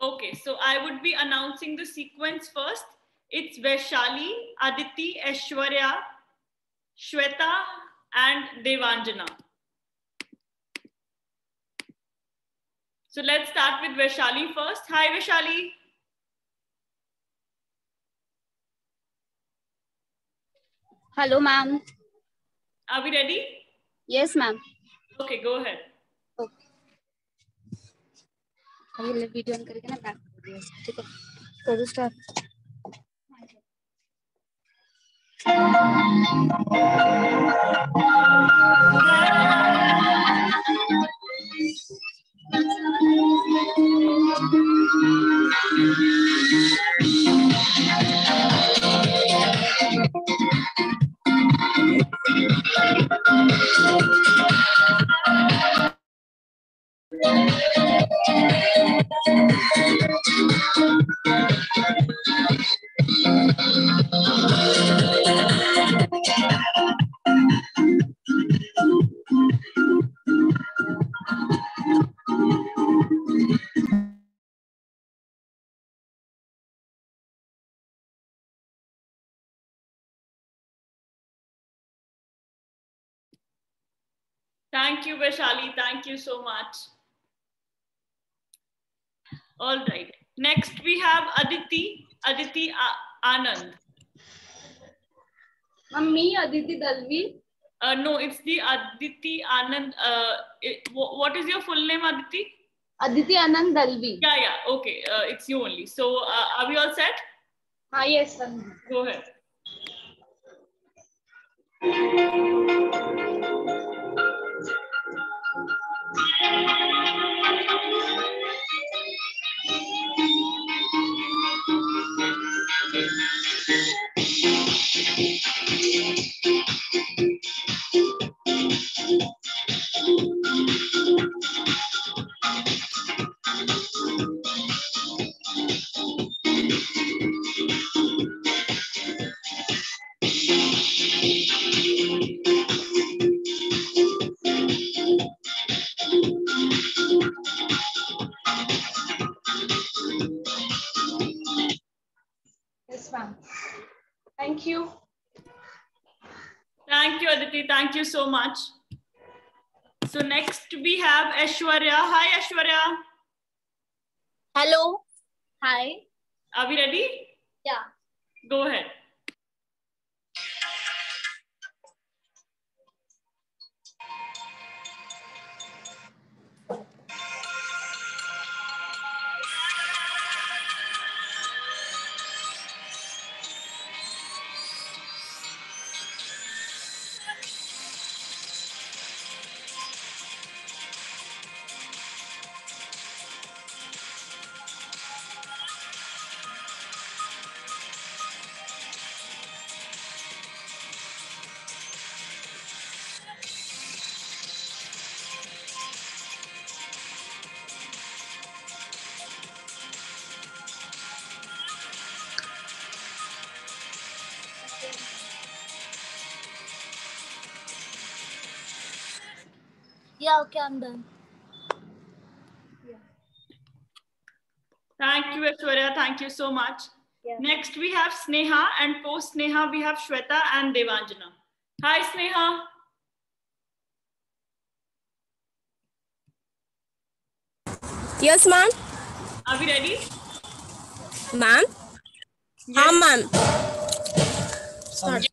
Okay, so I would be announcing the sequence first. It's Vaishali, Aditi, Aishwarya, Shweta, and Devanjana. So let's start with Vaishali first. Hi, Vaishali. Hello, ma'am. Are we ready? Yes, ma'am. Okay, go ahead. Okay. अभी video on करके ना back कर दिया, ठीक है? करो start. Thank you, Vaishali. Thank you so much. All right. Next, we have Aditi. Aditi Anand. Mummy Aditi Dalvi. No, it's the Aditi Anand. What is your full name, Aditi? Aditi Anand Dalvi. Yeah. Okay, it's you only. So, are we all set? Yes, sir. Go ahead. Yes, ma'am. Thank you. Thank you, Aditi. Thank you so much. So next we have Aishwarya. Hi, Aishwarya. Hello. Hi. Are we ready? Yeah. Go ahead. Yeah, okay, I'm done. Thank you, Aishwarya. Thank you so much. Yeah. Next we have Sneha, and post Sneha we have Shweta and Devanjana. Hi, Sneha. Yes, ma'am. Are we ready? Ma'am? Yes. Ma'am. Start.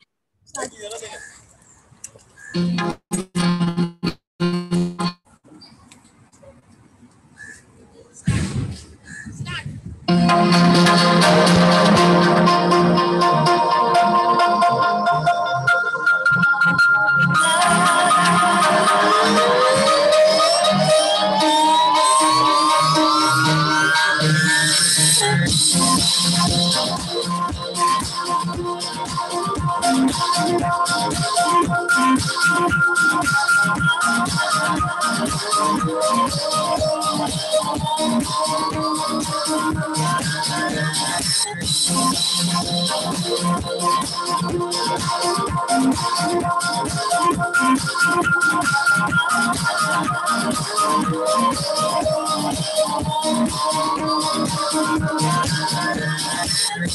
Thank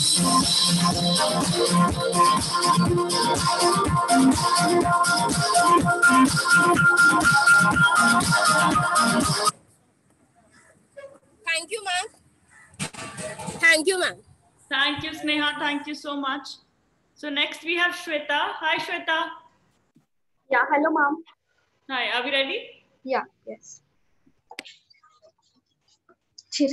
you, ma'am. Thank you, ma'am. Thank you, Sneha. Thank you so much. So next we have Shweta. Hi, Shweta. Yeah, hello, ma'am. Hi, are we ready? Yeah, yes. Cheers.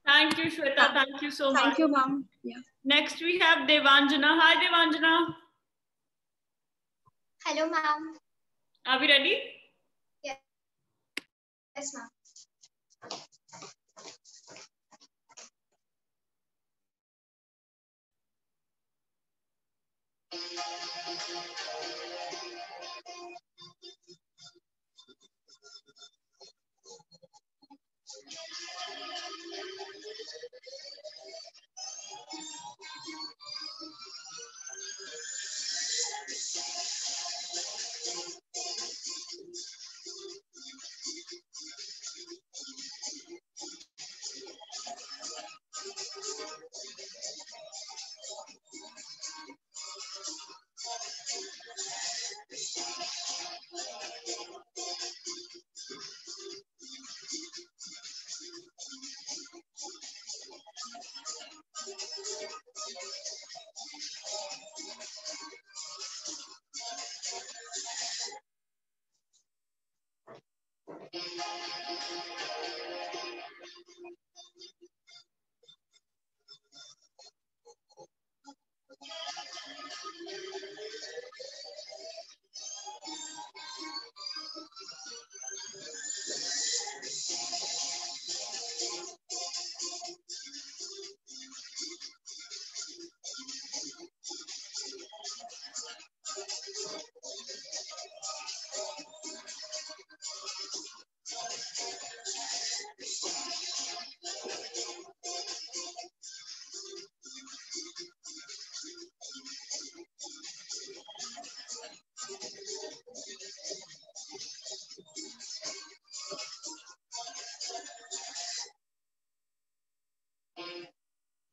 Thank you, Shweta. Thank you so much. Thank you, ma'am. Yeah. Next we have Devanjana. Hi, Devanjana. Hello, ma'am. Are we ready? Yes, ma'am.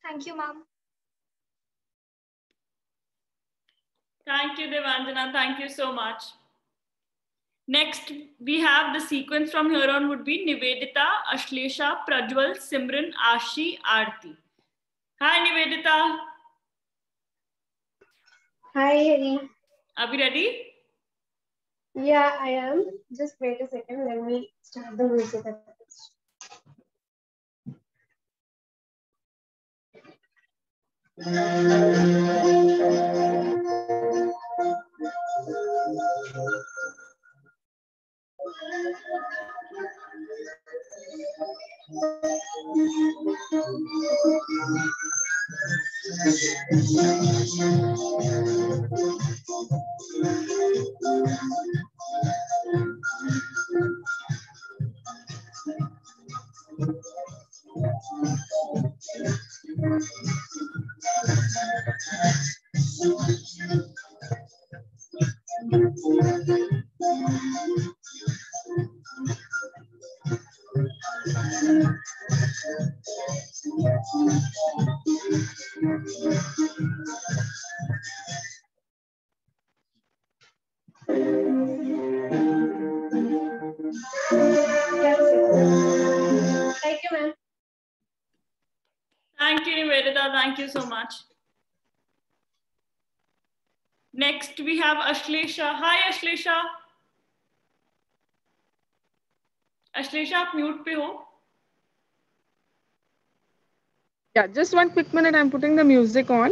Thank you, ma'am. Thank you, Devanjana. Thank you so much. Next, we have the sequence from here on would be Nivedita, Ashlesha, Prajwal, Simran, Ashi, Aarti. Hi, Nivedita. Hi, Hari. Are we ready? Yeah, I am. Just wait a second. Let me start the music at first. Thank you, ma'am. Thank you, Nivedita. Thank you so much. Next, we have Ashlesha. Hi, Ashlesha. Ashlesha, आप mute पे हो? Yeah, just 1 quick minute. I'm putting the music on.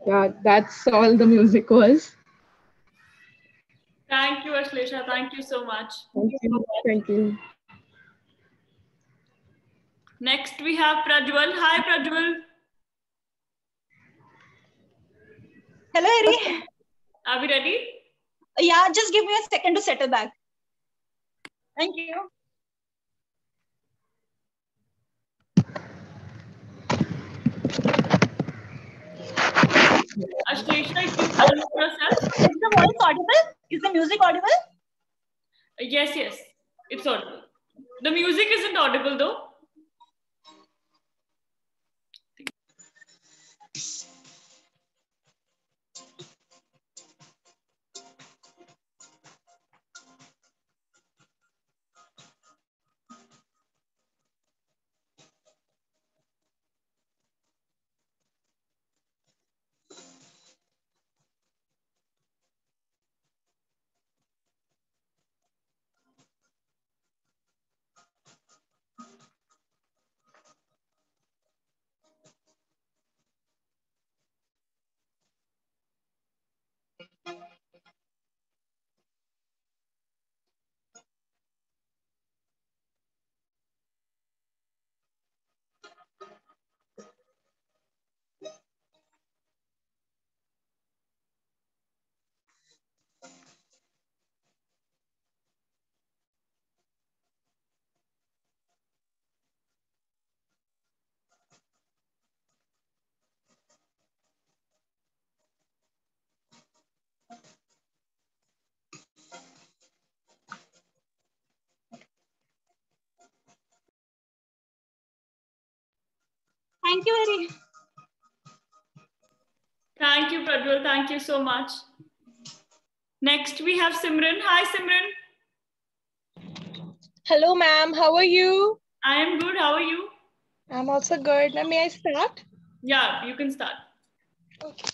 Yeah, that's all the music was. Thank you, Ashlesha. Thank you so much. Thank you. Thank you. Next, we have Prajwal. Hi, Prajwal. Hello, Eri. Are we ready? Yeah, just give me a second to settle back. Thank you. Ashlesha, if you unmute yourself. Is the voice audible? Is the music audible? Yes, yes, it's audible. The music isn't audible though. Thank you, Eri. Thank you, Prajwal. Thank you so much. Next, we have Simran. Hi, Simran. Hello, ma'am. How are you? I am good. How are you? I'm also good. Now, may I start? Yeah, you can start. Okay.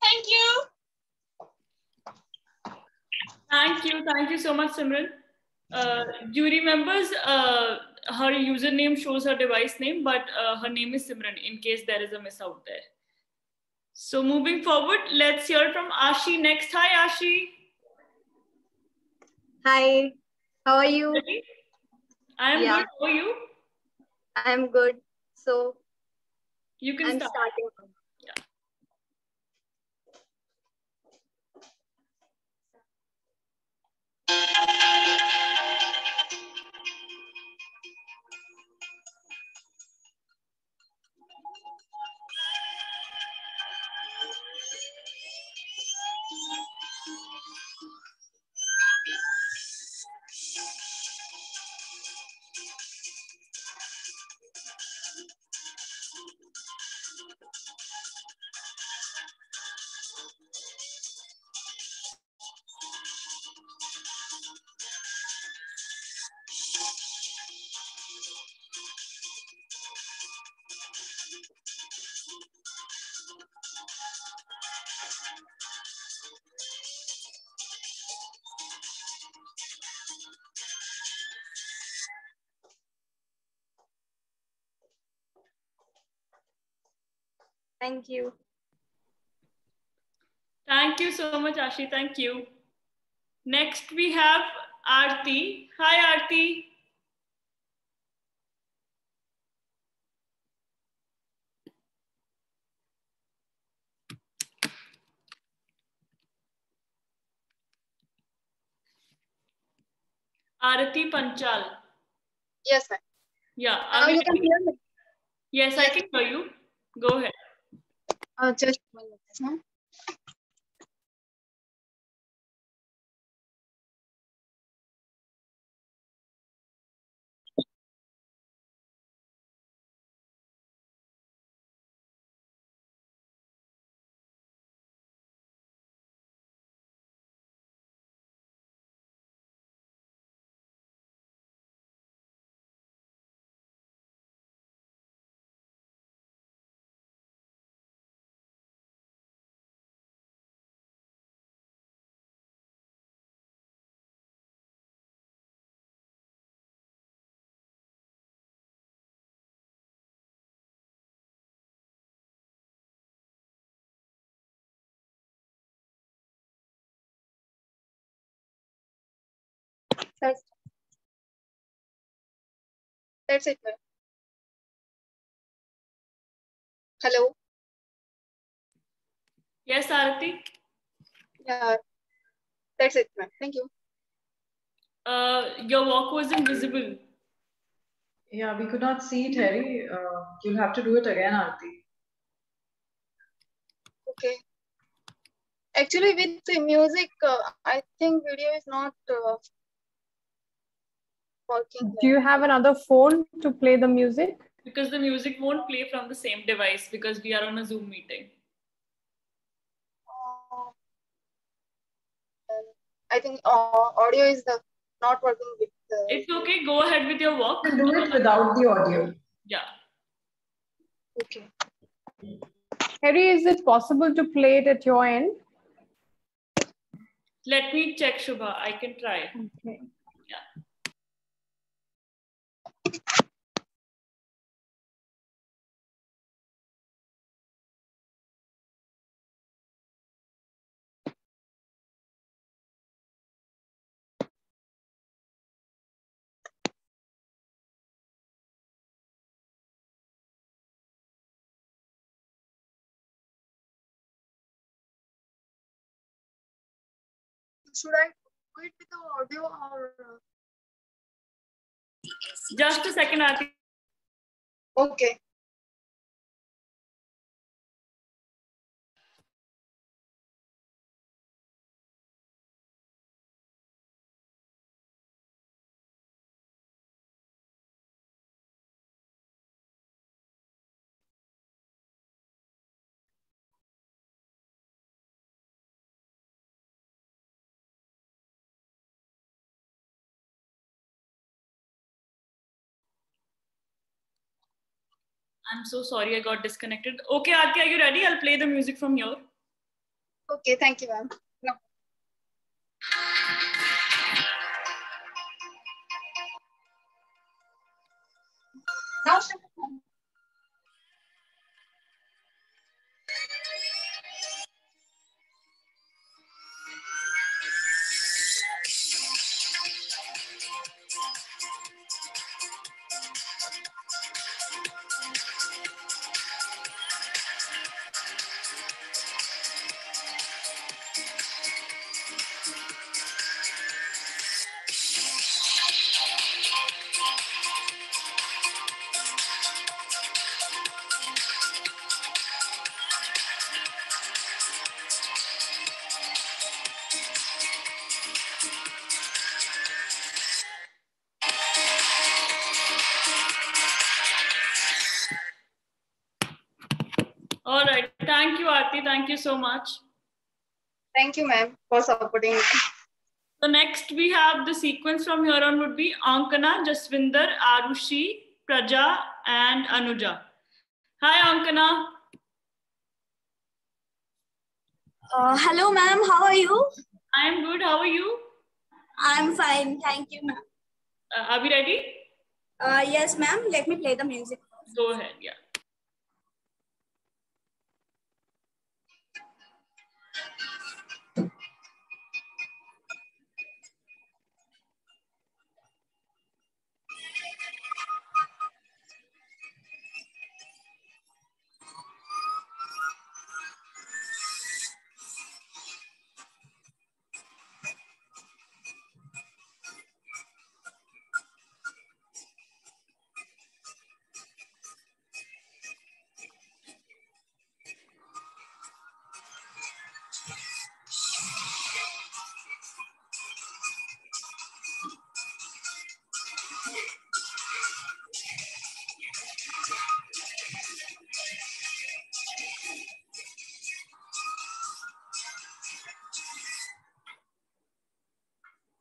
Thank you. Thank you. Thank you so much, Simran. Jury members, her username shows her device name, but her name is Simran in case there is a miss out there. So moving forward, let's hear from Ashi next. Hi, Ashi. Hi, how are you? Ready? I am Yeah. good. How are you? I'm good. So You can I'm start. starting. Yeah. Thank you. Thank you so much, Ashi. Thank you. Next, we have Aarti. Hi, Aarti. Aarti Panchal. Yes, ma'am. Yeah. Now you can hear me. Yes, I can hear you. Go ahead. Just 1 minute, ma'am. That's it, ma'am. Hello. Yes, Aarti. Yeah, that's it, ma'am. Thank you. Your walk was invisible. Yeah, we could not see it, Harry. You'll have to do it again, Aarti. Okay. Actually, with the music, I think video is not working. Do you have another phone to play the music? Because the music won't play from the same device because we are on a Zoom meeting. I think audio is the not working with the. It's okay. Go ahead with your walk. You can do it without the audio. Yeah. Okay. Harry, is it possible to play it at your end? Let me check, Shubha. I can try. Okay. Yeah. Should I do it with the audio or? Just a second, Aarti. Okay. I'm so sorry I got disconnected. Okay, Aarti, are you ready? I'll play the music from here. Okay, thank you, ma'am. No. Now, All right. Thank you, Aarti. Thank you so much. Thank you, ma'am, for supporting me. So next we have the sequence from here on would be Ankana, Jaswinder, Arushi, Praja, and Anuja. Hi, Ankana. Hello, ma'am. How are you? I am good. How are you? I'm fine. Thank you, ma'am. Are we ready? Yes, ma'am. Let me play the music. Go ahead. Yeah.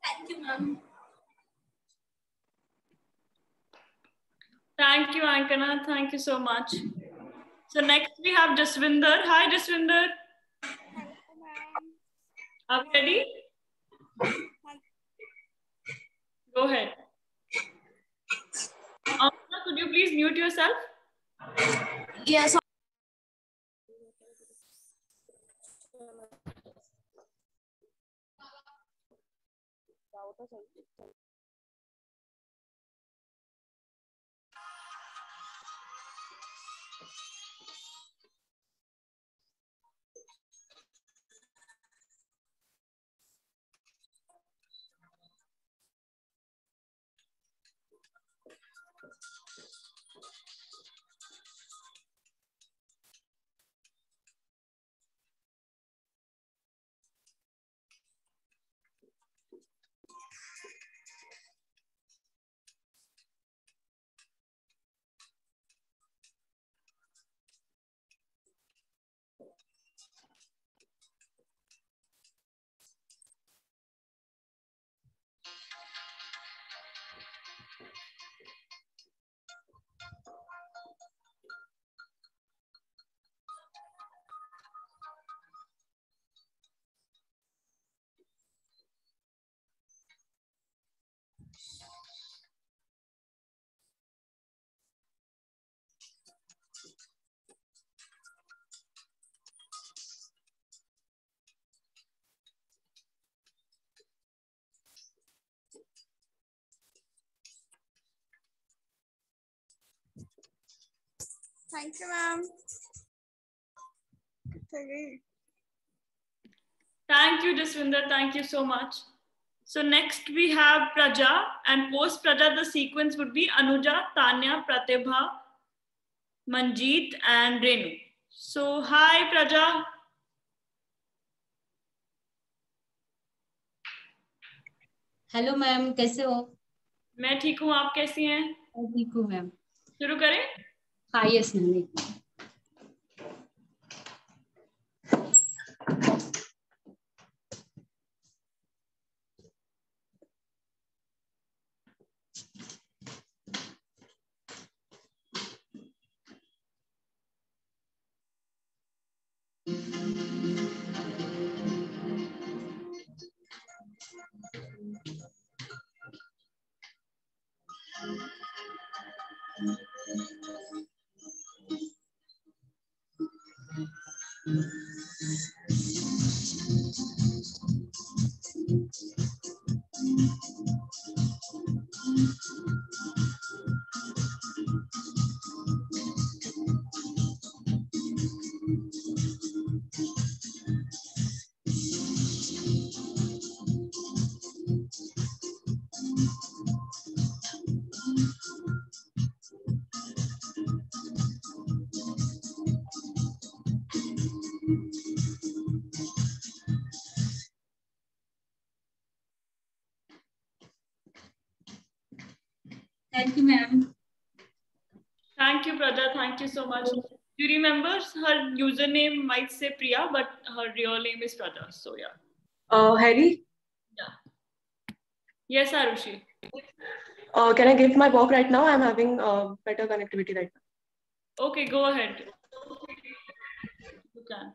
Thank you, ma'am. Thank you, Ankana. Thank you so much. So next we have Jaswinder. Hi, Jaswinder. Are we ready? Go ahead. Ankana, could you please mute yourself? Yes. Thank you, ma'am. Thank you, Jaswinder. Thank you so much. So next we have Praja, and post Praja the sequence would be Anuja, Tanya, Pratibha, Manjeet, and Renu. So hi, Praja. Hello ma'am, कैसे हो? मैं ठीक हूँ, आप कैसी हैं? मैं ठीक हूँ मैम। शुरू करें? हाँ, yes ma'am. Thank you, ma'am. Thank you, Praja. Thank you so much. you remember her username might say Priya, but her real name is Pradha. So yeah. Harry, Yeah. Yes, Arushi. can I give my work right now? I'm having better connectivity right now. Okay, go ahead. You can.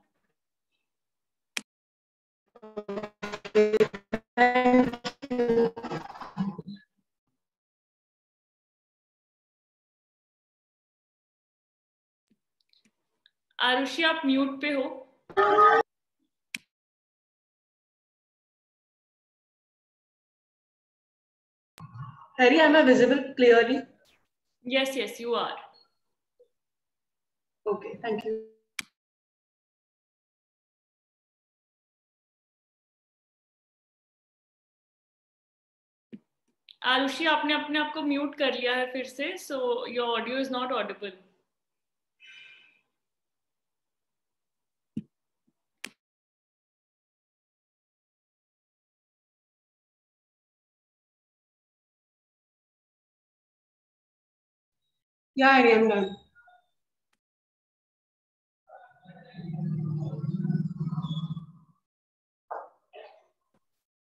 Thank you. Arushi आप mute पे हो. Harry, am I visible clearly? Yes, yes, you are. Okay, thank you. Arushi आपने अपने आप को mute कर लिया है फिर से, so your audio is not audible. Yeah, Harry, I'm done.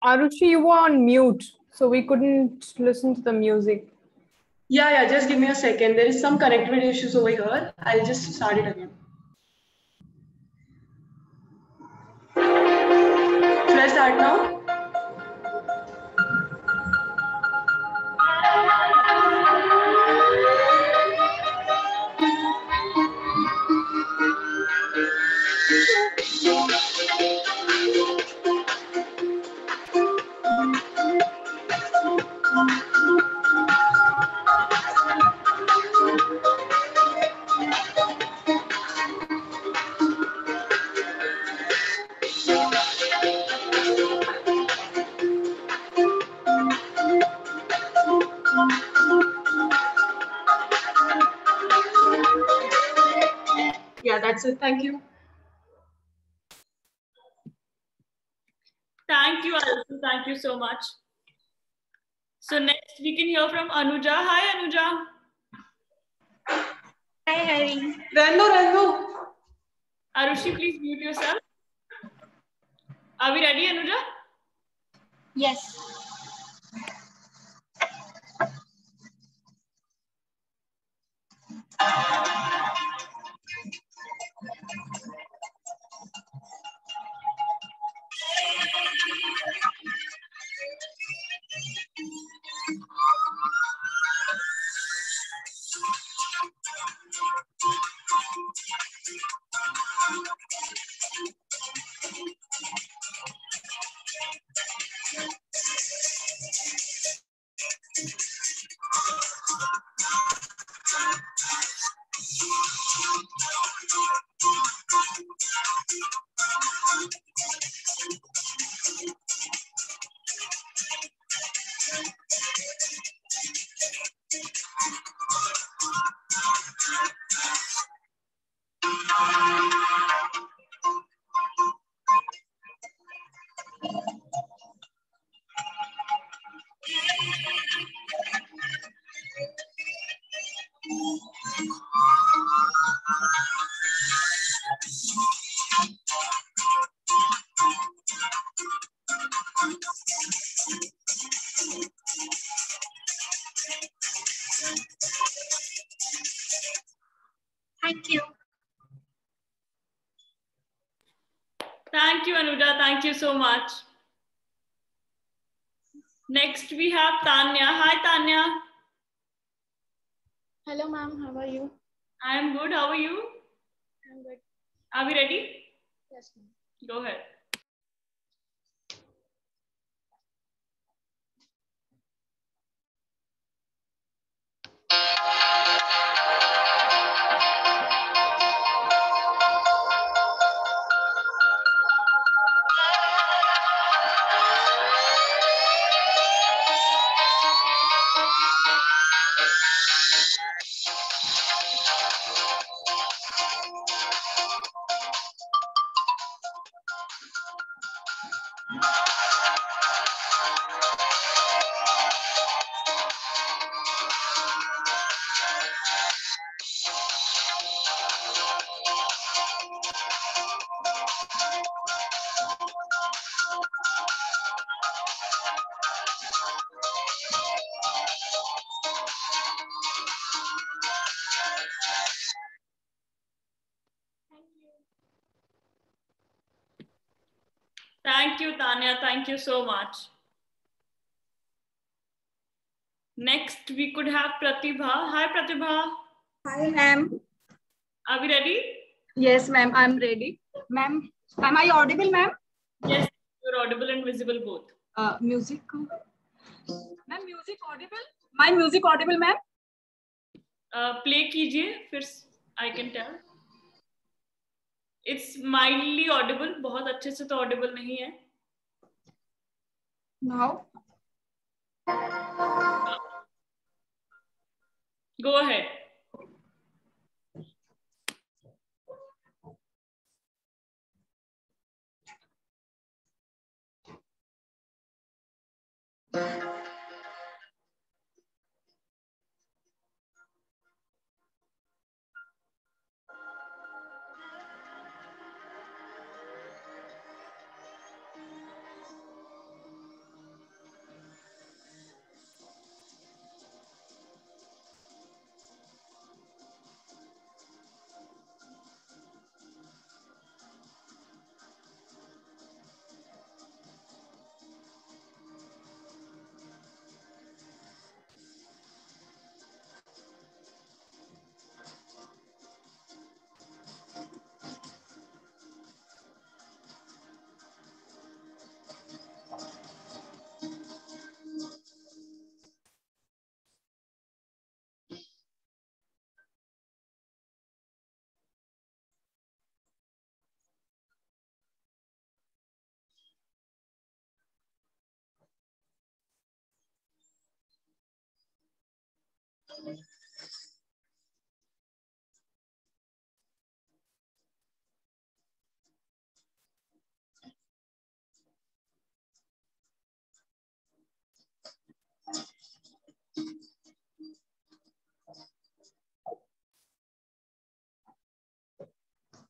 Arushi, you were on mute, so we couldn't listen to the music. Yeah, just give me a second. There is some connectivity issues over here. I'll just start it again. Should I start now? Yeah, that's it. Thank you. Thank you, Arushi. Thank you so much. So next we can hear from Anuja. Hi, Anuja. Hi, Harry. Renu. Arushi, please mute yourself. Are we ready, Anuja? Yes. Thank you. Thank you, Anuja. Thank you so much. Next we have Tanya. Hi, Tanya. Hello, ma'am. How are you? I am good. How are you? I'm good. Are we ready? Yes, ma'am. Go ahead. Thank you, Tanya. Thank you so much. Next, we could have Pratibha. Hi, Pratibha. Hi, ma'am. Are we ready? Yes, ma'am. I'm ready. Ma'am, am I audible, ma'am? Yes, you're audible and visible both. Music. Ma'am, music audible? My music audible, ma'am? Play कीजिए, फिर I can tell. It's mildly audible. बहुत अच्छे से तो audible नहीं है. Now. Go ahead.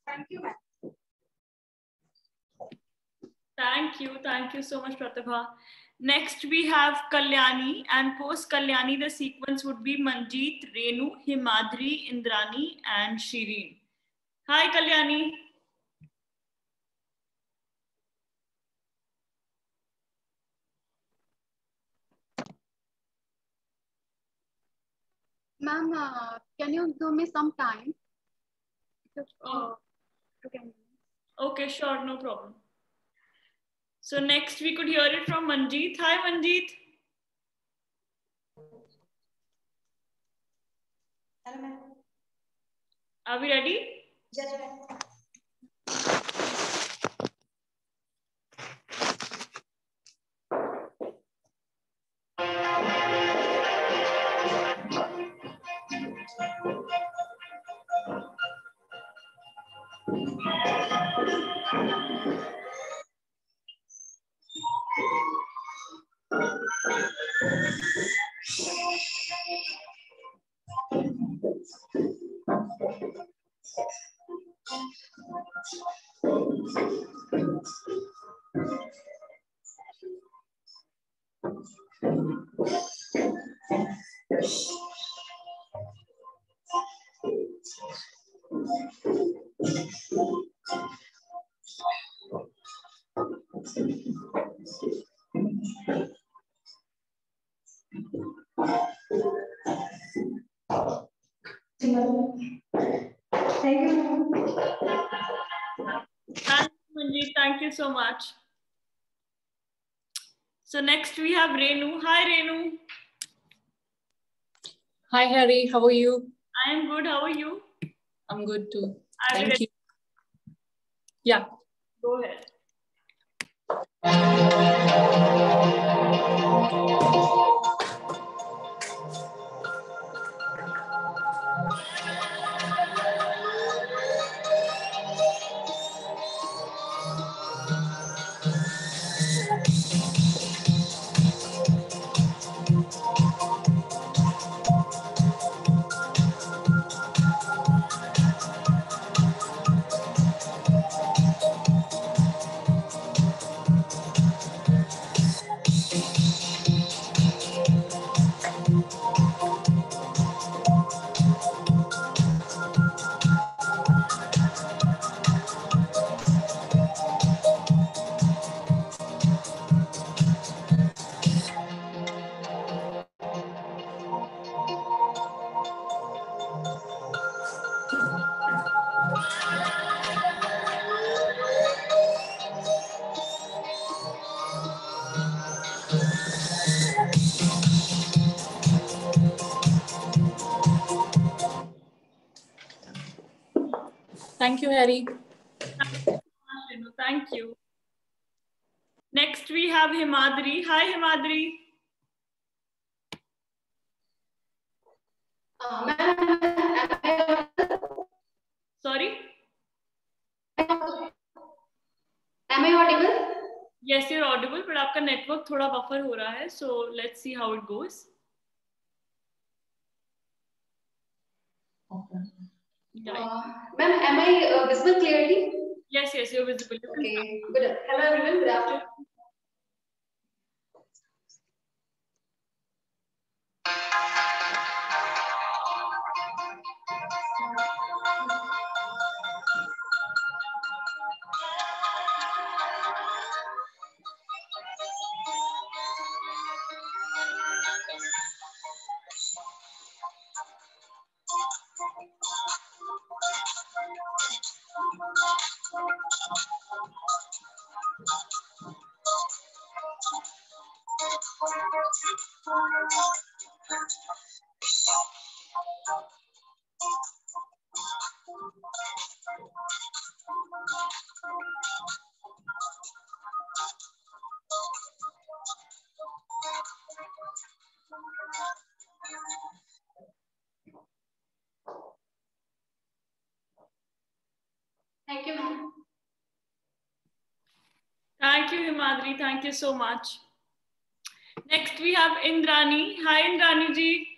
Thank you, ma'am. Thank you so much, Pratibha. Next, we have Kalyani, and post Kalyani, the sequence would be Manjeet, Renu, Himadri, Indrani, and Shireen. Hi, Kalyani. Ma'am, can you give me some time? Okay, sure, no problem. So next we could hear it from Manjeet. Hi, Manjeet. Hello, ma'am. Are we ready? Yes, ma'am. Thank you so much. So next we have Renu. Hi, Renu. Hi, Harry. How are you? I am good. How are you? I'm good too. Are Thank you. Yeah. Go ahead. Thank you, Harry. Thank you. Next, we have Himadri. Hi, Himadri. Sorry? Am I audible? Yes, you're audible, but आपका network थोड़ा buffer हो रहा है. So let's see how it goes. Ma'am, am I visible clearly? Yes, you're visible. Okay. Good. Hello, everyone. Good afternoon. Thank you, ma'am. Thank you, Himadri. Thank you so much. Next, we have Indrani. Hi, Indrani ji.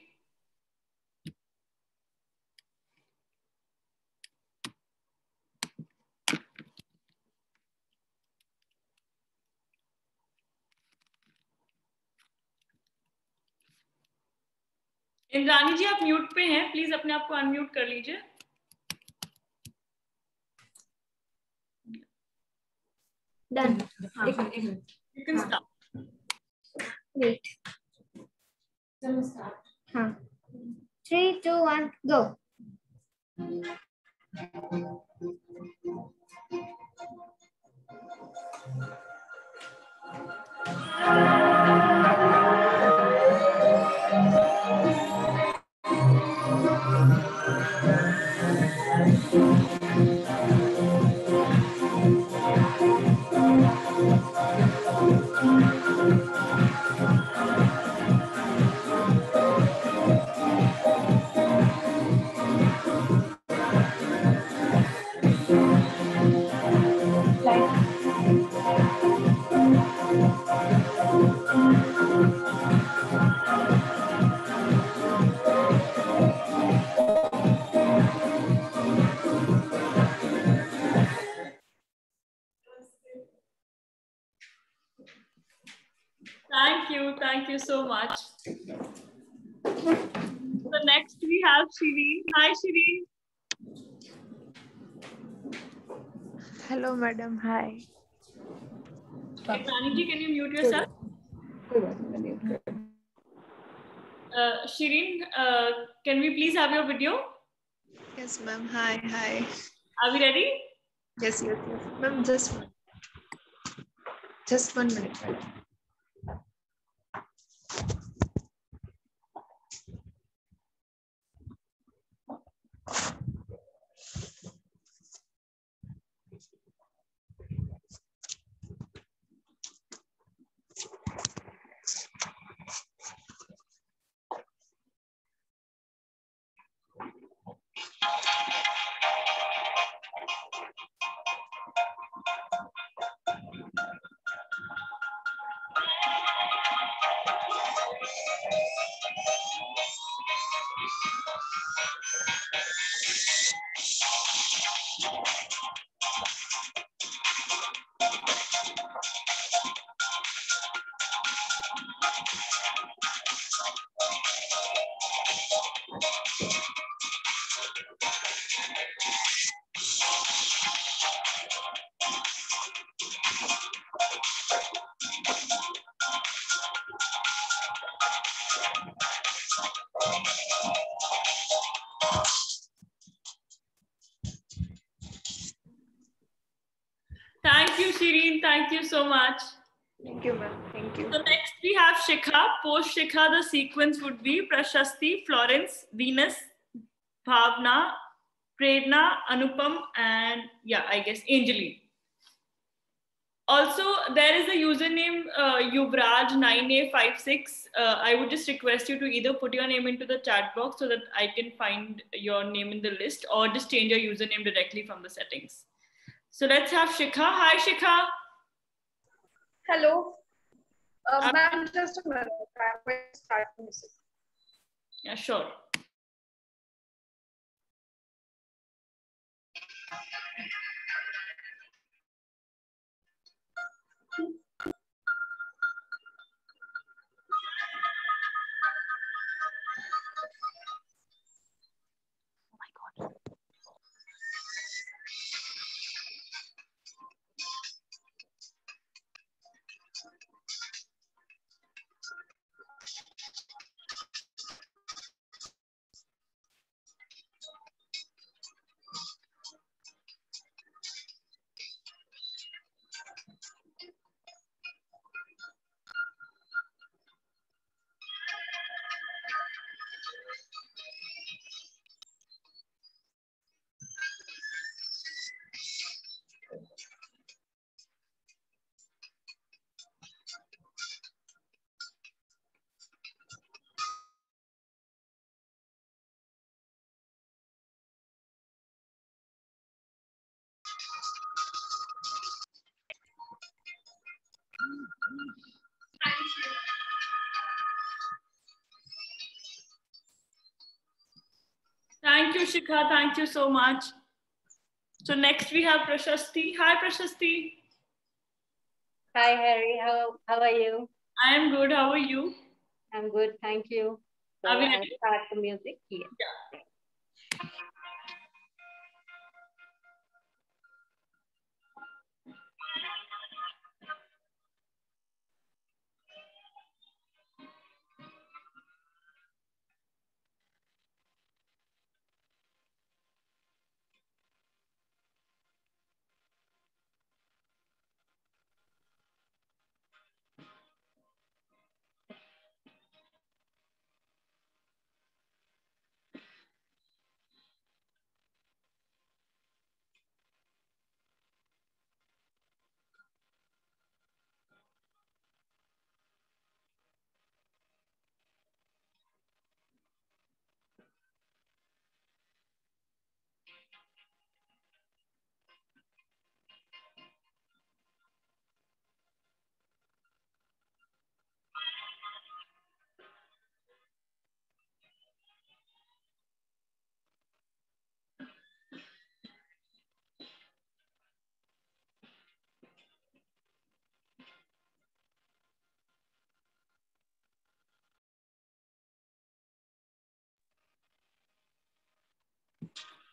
Indrani जी आप mute पे हैं, please अपने आप को unmute कर लीजिए. Done. You can start. Wait. 3, 2, 1, go. Thank you so much. So next we have Shireen. Hi, Shireen. Hello, madam. Hi. Rani ji, can you mute yourself? Shireen, can we please have your video? Yes, ma'am. Hi. Hi. Are we ready? Yes. Ma'am, just 1 minute, madam. Thank you, Shireen. Thank you so much. Thank you, ma'am. Thank you. So next we have Shikha. Post Shikha, the sequence would be Prashasti, Florence, Venus, Bhavna, Prerna, Anupam, and yeah, I guess Anjali. Also, there is a username Yuvraj9A56. I would just request you to either put your name into the chat box so that I can find your name in the list, or just change your username directly from the settings. So let's have Shikha. Hi, Shikha. Hello. Ma'am, just a minute. I'm going to start music. Yeah, sure. Thank you, Shikha. Thank you so much. So next we have Prashasti. Hi, Prashasti. Hi, Harry. How are you? I am good. How are you? I'm good. Thank you. So Are we I'll ready? start the music here. Yeah.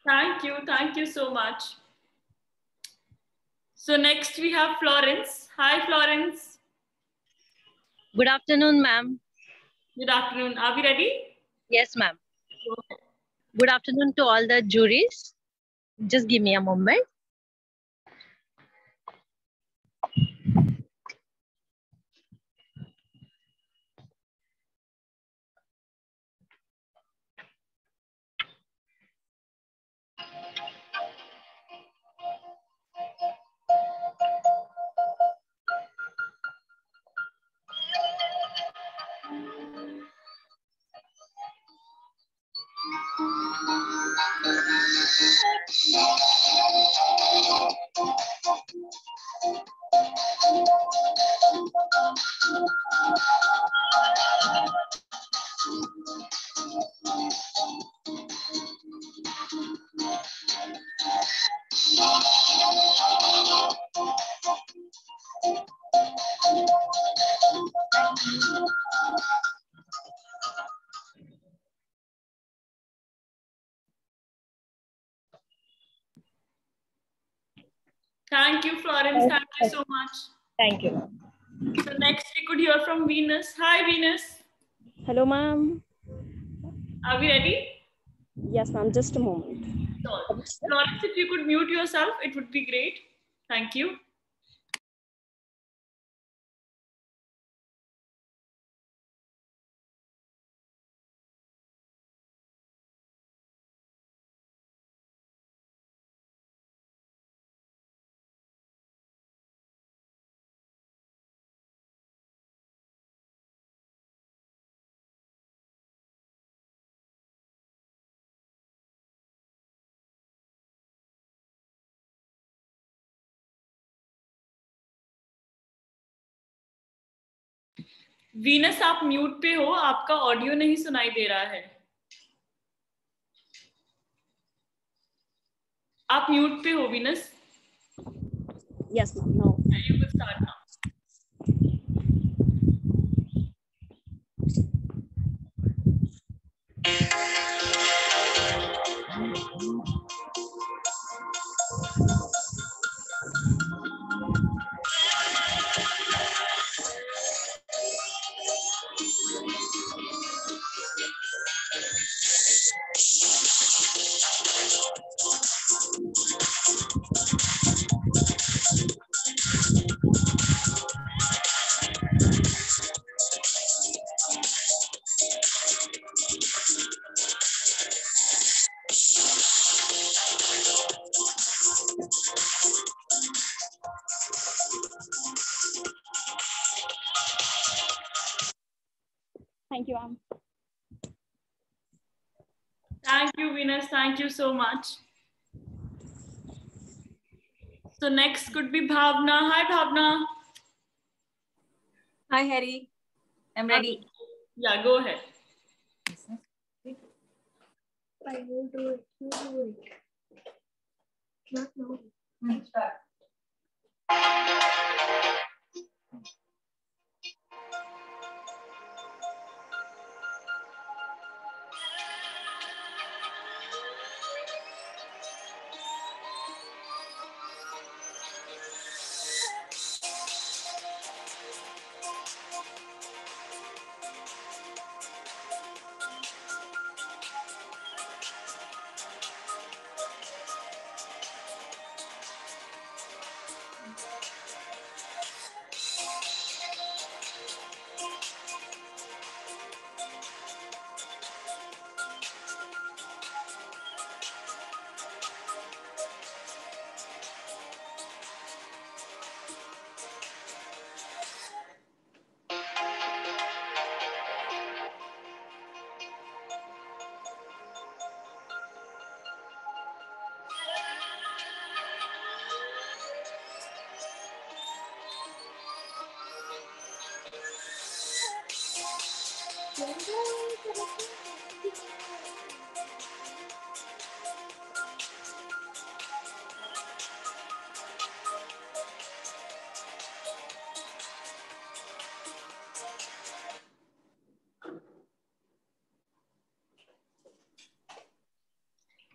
Thank you. Thank you so much. So next we have Florence. Hi, Florence. Good afternoon, ma'am. Good afternoon. Are we ready? Yes, ma'am. Good afternoon to all the juries. Just give me a moment. Thank you, Florence. Thank you so much. Thank you. So next we could hear from Venus. Hi, Venus. Hello, ma'am. Are we ready? Yes, ma'am. Just a moment. Sure. Florence, if you could mute yourself, it would be great. Thank you. Venus, आप mute पे हो, आपका audio नहीं सुनाई दे रहा है। आप mute पे हो Venus. Yes, ma'am. No. You will start now. Thank you, ma'am. Thank you, Venus. Thank you so much. So next could be Bhavna. Hi, Bhavna. Hi, Harry. I'm ready. Yeah, go ahead. I will do it. You do it. Not now. Start.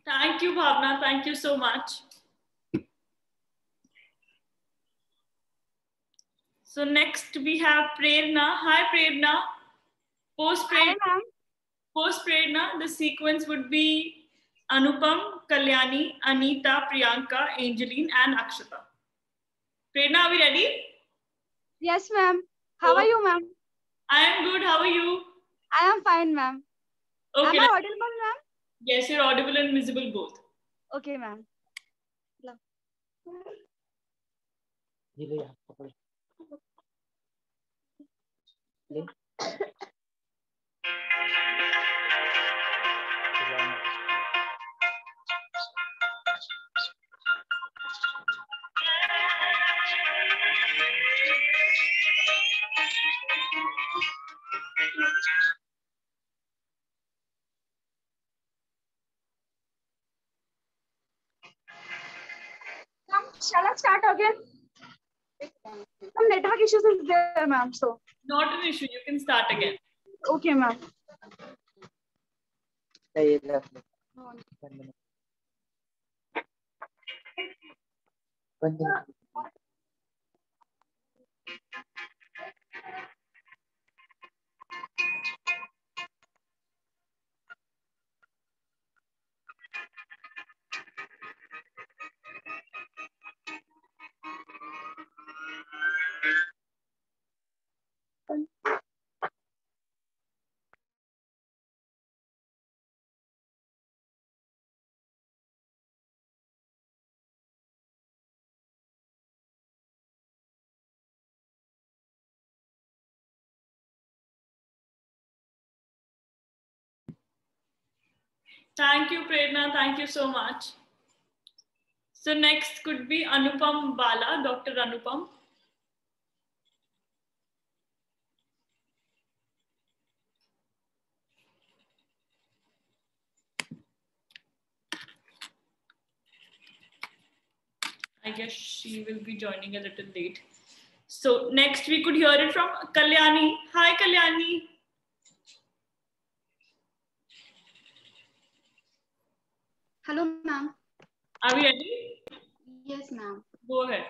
Thank you, Bhavna. Thank you so much. So next we have Prerna. Hi, Prerna. Post Prerna, the sequence would be Anupam, Kalyani, Anita, Priyanka, Angeline, and Akshata. Prerna, are we ready? Yes, ma'am. How are you, ma'am? I am good. How are you? I am fine, ma'am. Okay. Am I audible, ma'am? Yes, you're audible and visible both. Okay, ma'am. Shall I start again? Some network issues is there, ma'am. So not an issue. You can start again. Okay, ma'am. Thank you, Prerna. Thank you so much. So next could be Anupam Bala, Dr. Anupam. I guess she will be joining a little late. So next we could hear it from Kalyani. Hi, Kalyani. Hello, ma'am. Are we ready? Yes, ma'am. Go ahead.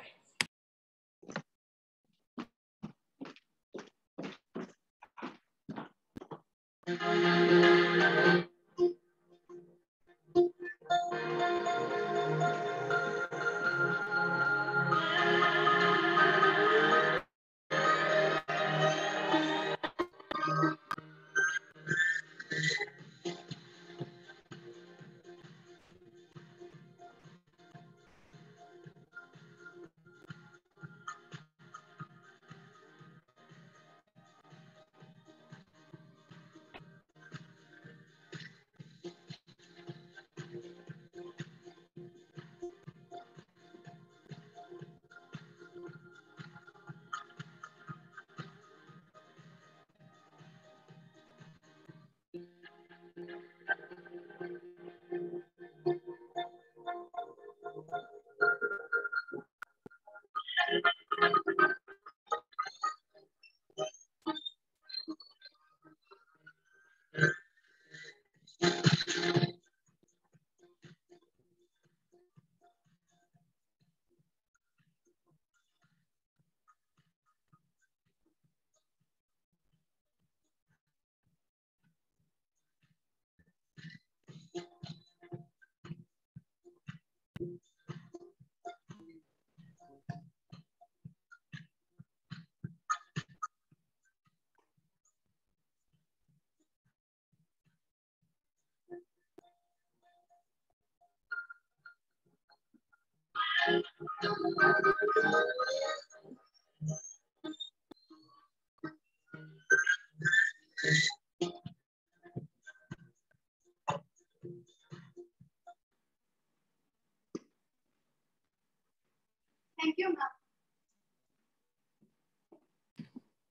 Thank you, ma'am.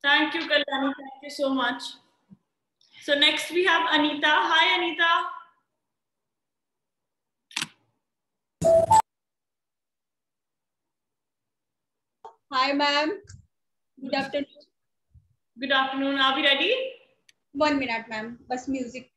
Thank you, Kalyani. Thank you so much. So next we have Anita. Hi, Anita. Hi, ma'am. Good afternoon. Good afternoon. Are we ready? 1 minute, ma'am. Bus music.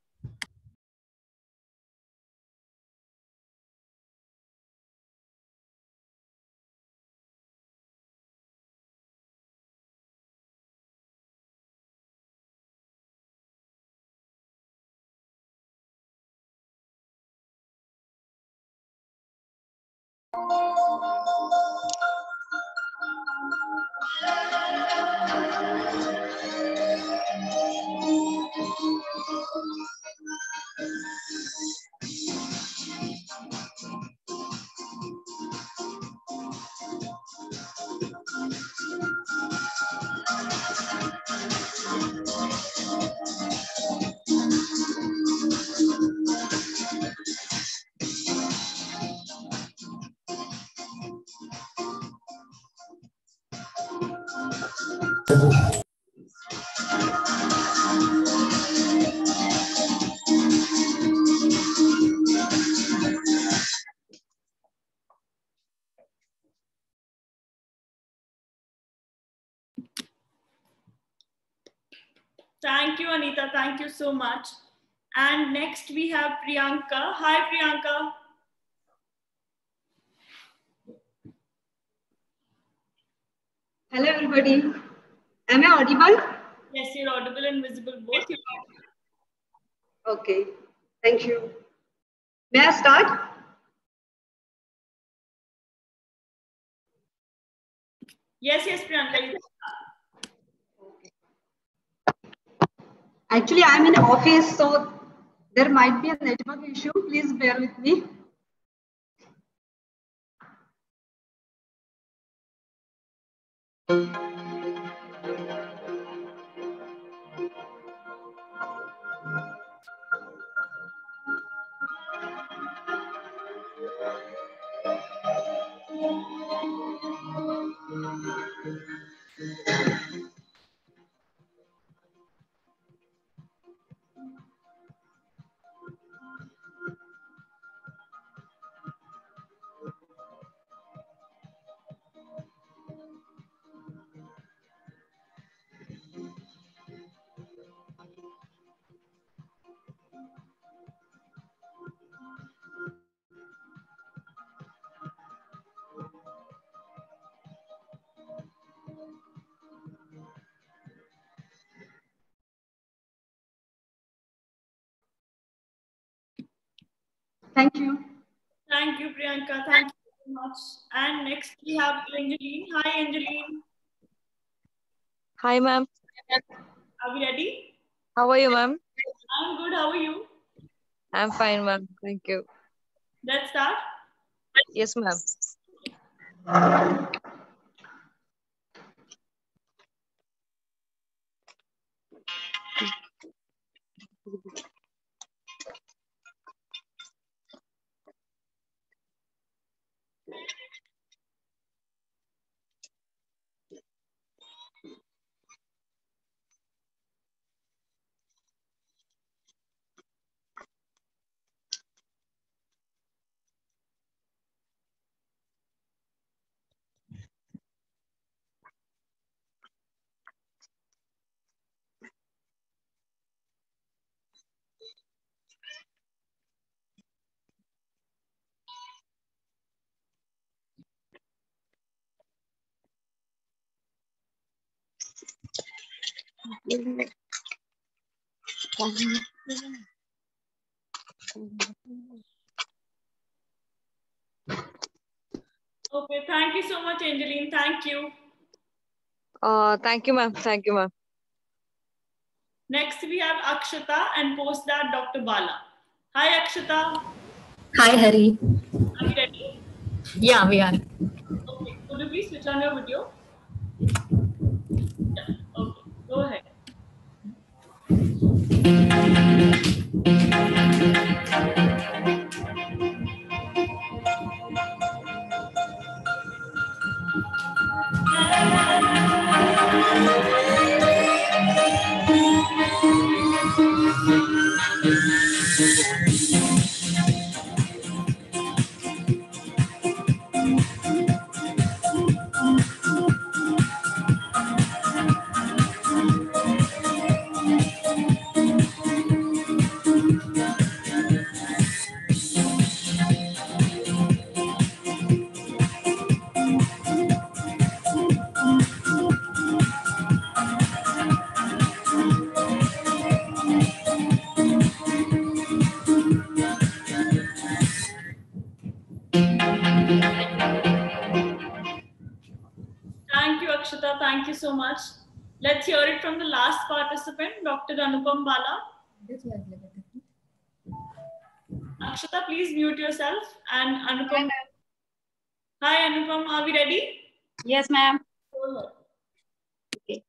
Thank you, Anita. Thank you so much. And next we have Priyanka. Hi, Priyanka. Hello, everybody. Am I audible? Yes, you're audible and visible both. Okay. Thank you. May I start? Yes, Priyanka. You can start. Actually, I'm in office, so there might be a network issue. Please bear with me. Thank you. Thank you, Priyanka. Thank you so much. And next we have Angeline. Hi, Angeline. Hi, ma'am. Are we ready? How are you, ma'am? I'm good. How are you? I'm fine, ma'am. Thank you. Let's start. Yes, ma'am. Okay, thank you so much, Angeline. Thank you. Thank you, ma'am. Thank you, ma'am. Next, we have Akshata and post that Dr. Bala. Hi, Akshata. Hi, Hari. Are you ready? Yeah, we are. Okay, could you please switch on your video? Yeah, okay, go ahead. Thank you, Akshata. Thank you so much. Let's hear it from the last participant, Dr. Anupam Bala. Akshata, please mute yourself. And Anupam. Hi, Anupam. Are we ready? Yes, ma'am. Okay.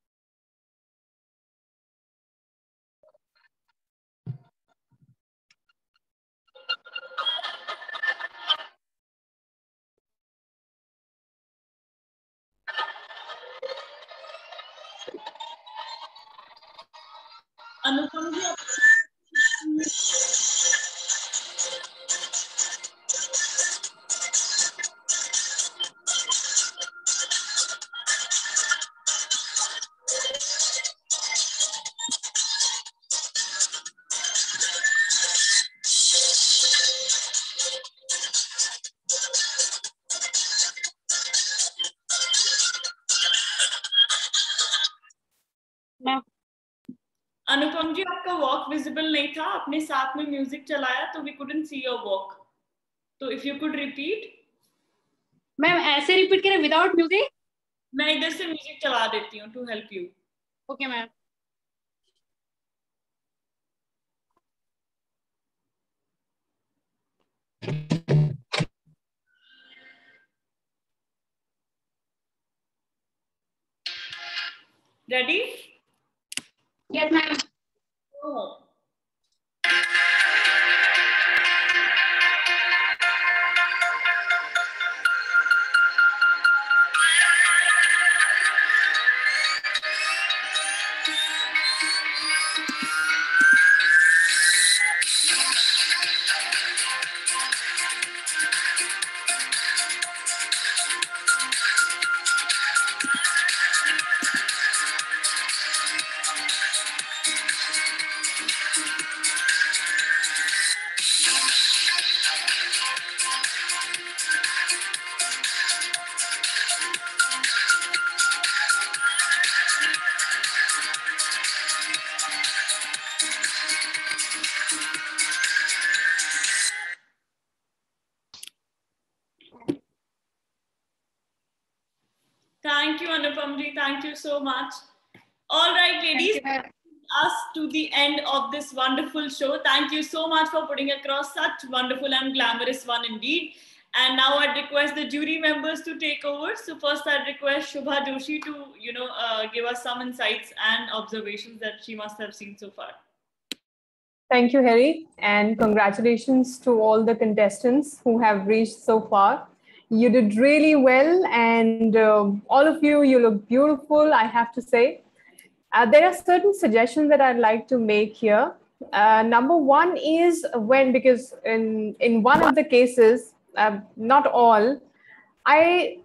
Anupam ji, अनुपम जी आपका walk visible नहीं था, अपने साथ में music चलाया तो we couldn't see your walk. तो if you could repeat. Ma'am ऐसे रिपीट करें विदाउट म्यूजिक? मैं इधर से म्यूजिक चला देती हूँ to help you. Okay ma'am. Ready? Yes, ma'am. Oh. Thank you, Anupamji. Thank you so much. All right, ladies, us to the end of this wonderful show. Thank you so much for putting across such wonderful and glamorous one indeed. And now I'd request the jury members to take over. So first I'd request Shubha Joshi to, give us some insights and observations that she must have seen so far. Thank you, Harry, and congratulations to all the contestants who have reached so far. You did really well, and all of you, you look beautiful, I have to say. There are certain suggestions that I'd like to make here. Number one is because in one of the cases, not all, I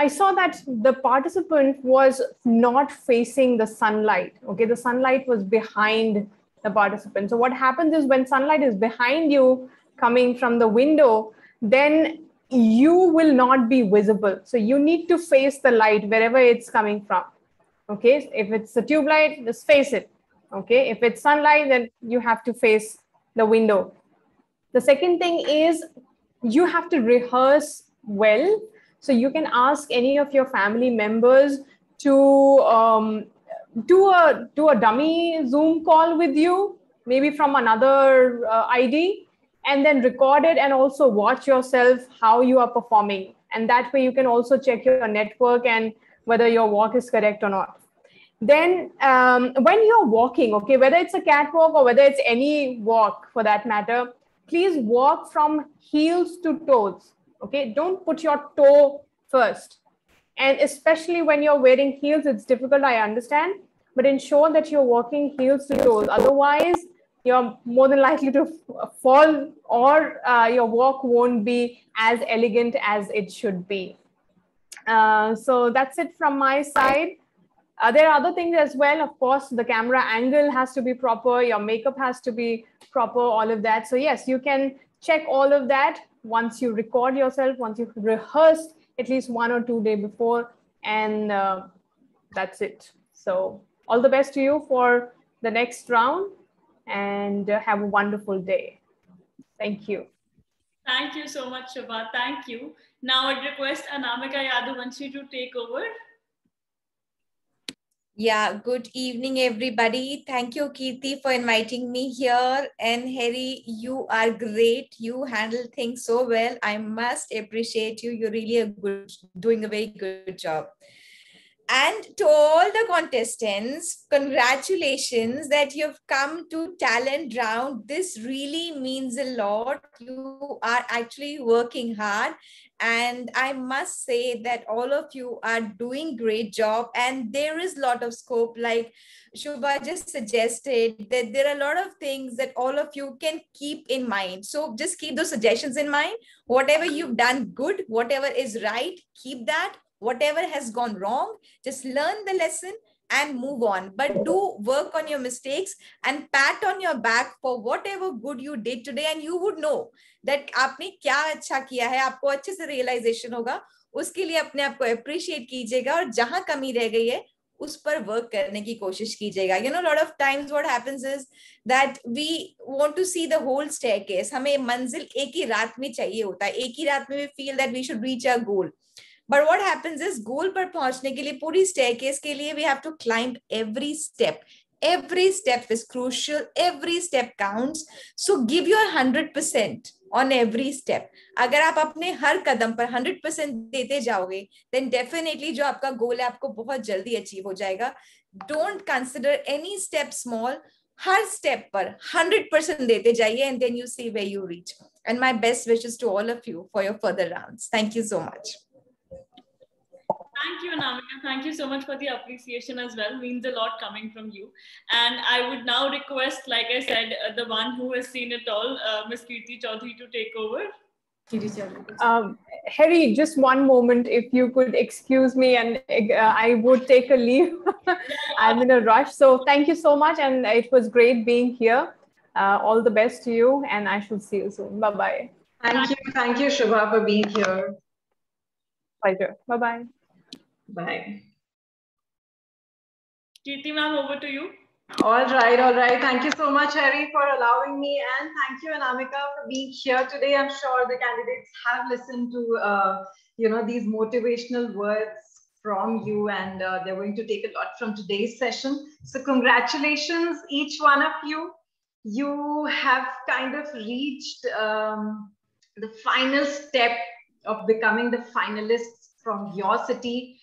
saw that the participant was not facing the sunlight. Okay, the sunlight was behind the participant. So what happens is when sunlight is behind you coming from the window, then you will not be visible. So you need to face the light wherever it's coming from. Okay, if it's a tube light, just face it. Okay, if it's sunlight, then you have to face the window. The second thing is you have to rehearse well. So you can ask any of your family members to do a dummy Zoom call with you, maybe from another ID, and then record it and also watch yourself how you are performing. And that way you can also check your network and whether your walk is correct or not. Then when you're walking, okay, whether it's a catwalk or whether it's any walk for that matter, please walk from heels to toes. Okay, don't put your toe first. And especially when you're wearing heels, it's difficult, I understand, but ensure that you're walking heels to toes. Otherwise, you're more than likely to fall, or your walk won't be as elegant as it should be. So that's it from my side. There are other things as well. Of course, the camera angle has to be proper. Your makeup has to be proper, all of that. So yes, you can check all of that once you record yourself, once you've rehearsed at least 1 or 2 days before, and that's it. So all the best to you for the next round, and have a wonderful day. Thank you. Thank you so much, Shubha. Thank you. Now I'd request Anamika Yaduvanshi to take over. Yeah, good evening, everybody. Thank you, Kirti, for inviting me here. And Harry, you are great. You handle things so well. I must appreciate you. You're really doing a very good job. And to all the contestants, congratulations that you've come to talent round. This really means a lot. You are actually working hard. And I must say that all of you are doing great job, and there is a lot of scope. Like Shubha just suggested, that there are a lot of things that all of you can keep in mind. So just keep those suggestions in mind. Whatever you've done good, whatever is right, keep that. Whatever has gone wrong, just learn the lesson and move on. But do work on your mistakes and pat on your back for whatever good you did today, and you would know that आपने क्या अच्छा किया है, आपको अच्छे से realization होगा. उसके लिए अपने आप को appreciate कीजिएगा, और जहां कमी रह गई है उस पर work करने की कोशिश कीजिएगा. You know, a lot of times what happens is that we want to see the whole staircase. हमें मंजिल एक ही रात में चाहिए होता है. एक ही रात में we feel that we should reach our goal. But what happens is, goal पर पहुंचने के लिए, पूरी staircase के लिए, we have to climb every step. Every step is crucial. Every step counts. So give your 100% on every step. अगर आप अपने हर कदम पर 100% देते जाओगे, then definitely जो आपका goal है, आपको बहुत जल्दी achieve हो जाएगा. Don't consider any step small. Her step पर 100% देते जाइए, and then you see where you reach. And my best wishes to all of you for your further rounds. Thank you so much. Thank you, Anamika. Thank you so much for the appreciation as well. Means a lot coming from you. And I would now request, like I said, the one who has seen it all, Ms. Kirti Chaudhary, to take over. Harry, just one moment, if you could excuse me, and I would take a leave. I'm in a rush. So thank you so much, and it was great being here. All the best to you, and I shall see you soon. Bye-bye. Thank you, Shubha, for being here. Pleasure. Bye-bye. Bye. Kirti ma'am, over to you. All right. Thank you so much, Harry, for allowing me, and thank you, Anamika, for being here today. I'm sure the candidates have listened to, these motivational words from you, and they're going to take a lot from today's session. So congratulations, each one of you. You have kind of reached the final step of becoming the finalists from your city.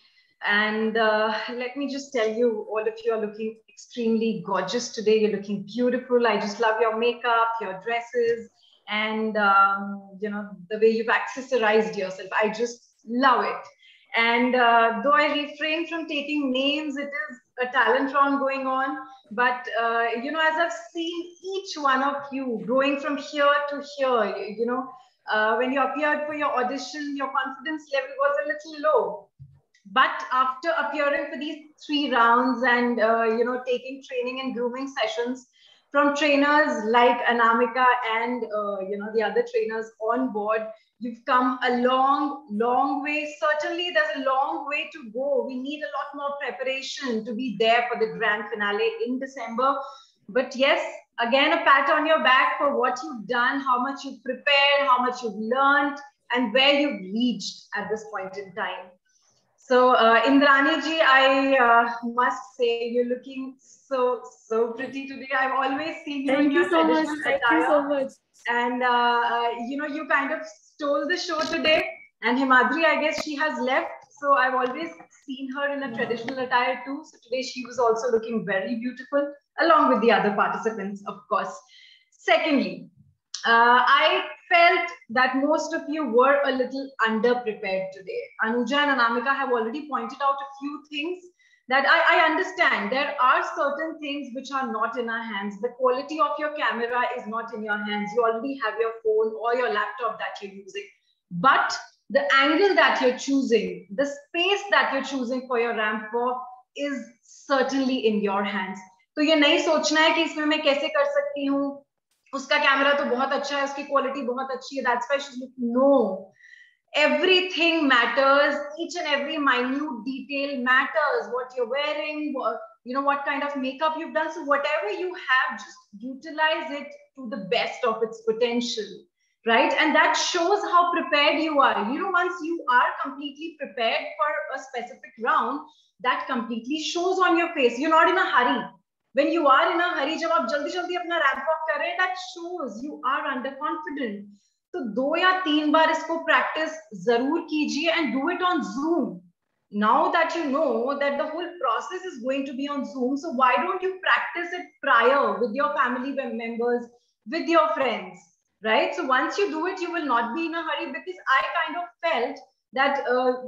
And let me just tell you, all of you are looking extremely gorgeous today. You're looking beautiful. I just love your makeup, your dresses, and you know, the way you've accessorized yourself. I just love it. And though I refrain from taking names, it is a talent round going on. But you know, as I've seen each one of you growing from here to here, you know, when you appeared for your audition, your confidence level was a little low. But after appearing for these 3 rounds and you know, taking training and grooming sessions from trainers like Anamika and you know, the other trainers on board, you've come a long way. Certainly, there's a long way to go. We need a lot more preparation to be there for the grand finale in December. But yes, again, a pat on your back for what you've done, how much you've prepared, how much you've learned, and where you've reached at this point in time. So Indrani ji, I must say you're looking so pretty today. I've always seen you in your traditional attire. Thank you so much. And you know, you kind of stole the show today. And Himadri, I guess she has left. So I've always seen her in a traditional attire too. So today she was also looking very beautiful, along with the other participants, of course. Secondly, I felt that most of you were a little underprepared today. Anuja and Anamika have already pointed out a few things that I understand. There are certain things which are not in our hands. The quality of your camera is not in your hands. You already have your phone or your laptop that you're using. But the angle that you're choosing, the space that you're choosing for your ramp walk is certainly in your hands. तो ये नहीं सोचना है कि इसमें मैं कैसे कर सकती हूँ, उसका कैमरा तो बहुत अच्छा है, उसकी क्वालिटी बहुत अच्छी है, that's why she's looking. No, everything matters. Each and every minute detail matters. What you're wearing, you know, what kind of makeup you've done. So whatever you have, just utilize it to the best of its potential, right? And that shows how prepared you are. You know, once you are completely prepared for a specific round, that completely shows on your face. You're not in a hurry. When you are in a hurry, जब आप जल्दी अपना ramp walk कर रहे हैं, that shows you are underconfident. तो 2 या 3 बार इसको practice जरूर कीजिए and do it on Zoom. Now that you know that the whole process is going to be on Zoom, so why don't you practice it prior with your family members, with your friends, right? So once you do it, you will not be in a hurry, because I kind of felt that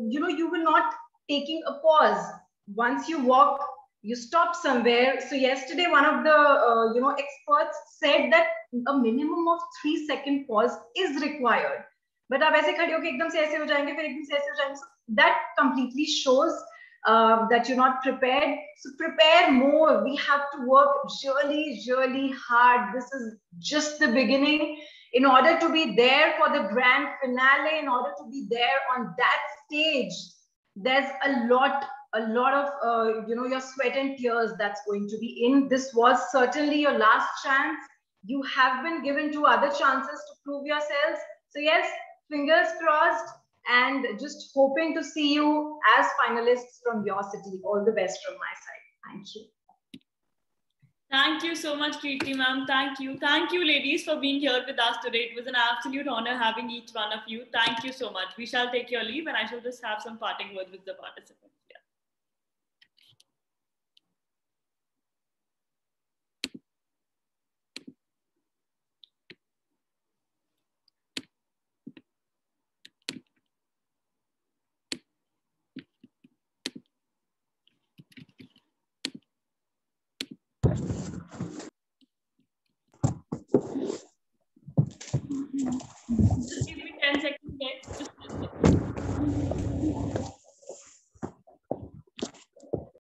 you know, you were not taking a pause. Once you walk, you stop somewhere. So yesterday, one of the you know, experts said that a minimum of 3-second pause is required. But आप ऐसे खड़े होके एकदम से ऐसे हो जाएंगे, फिर एकदम से ऐसे हो जाएंगे. So that completely shows that you're not prepared. So prepare more. We have to work really hard. This is just the beginning. In order to be there for the grand finale, in order to be there on that stage, there's a lot of you know, your sweat and tears that's going to be in. This was certainly your last chance. You have been given 2 other chances to prove yourselves. So yes, fingers crossed, and just hoping to see you as finalists from your city. All the best from my side. Thank you. Thank you so much, Kirti ma'am. Thank you. Thank you, ladies, for being here with us today. It was an absolute honor having each one of you. Thank you so much. We shall take your leave, and I shall just have some parting words with the participants.